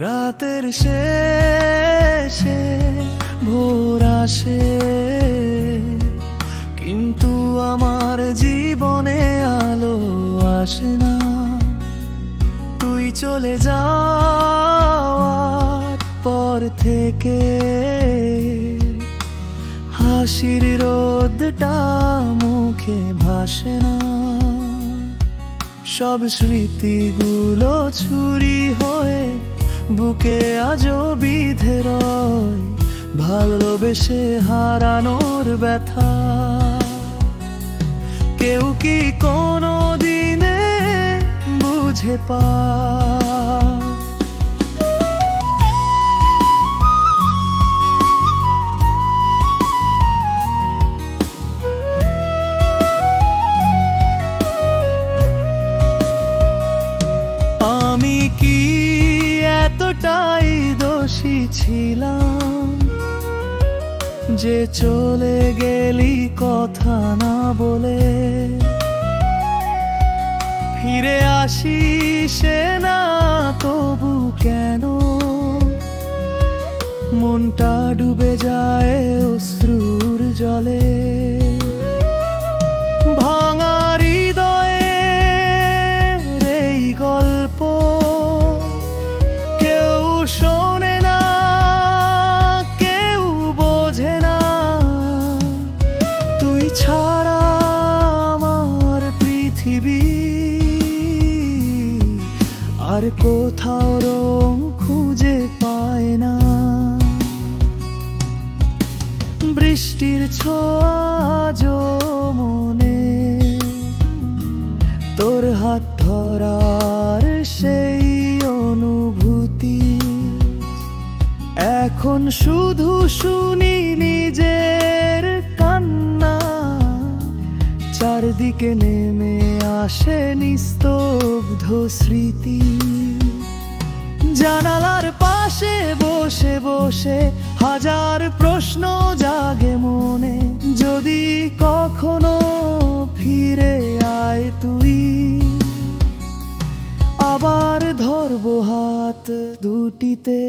রাতের শেষে ভোর আসে, কিন্তু আমার জীবনে আলো আসে না। তুই চলে যাওয়ার পর থেকে হাসির রোদটা মুখে ভাসে না। সব স্মৃতিগুলো ছুরি হয়ে বুকে আজও বিধে রয়, ভালোবেসে হারানোর ব্যথা। কেউ কি কোনো দিনে বুঝে পায়? আমি কি এতটাই দোষী ছিলাম যে চলে গেলি কথা না বলে? ফিরে আসিস না তবু কেন? মনটা ডুবে যায় অশ্রুর জলে। ভাঙা হৃদয়ের এই গল্প কেউ শোনে না, কেউ বোঝে না। তুই ছাড়া আমার পৃথিবী আর কোথাও রং খুঁজে পায় না। বৃষ্টির ছোঁয়া মনে, তোর হাত ধরার সেই অনুভূতি। এখন শুধু শুনি নিজের কান্না, চারদিকে নেমে আসে নিস্তব্ধ স্মৃতি। জানালার পাশে বসে বসে হাজার প্রশ্ন জাগে মনে। যদি কখনো ফিরে আয় তুই, আবার ধরবো হাত দুটিতে।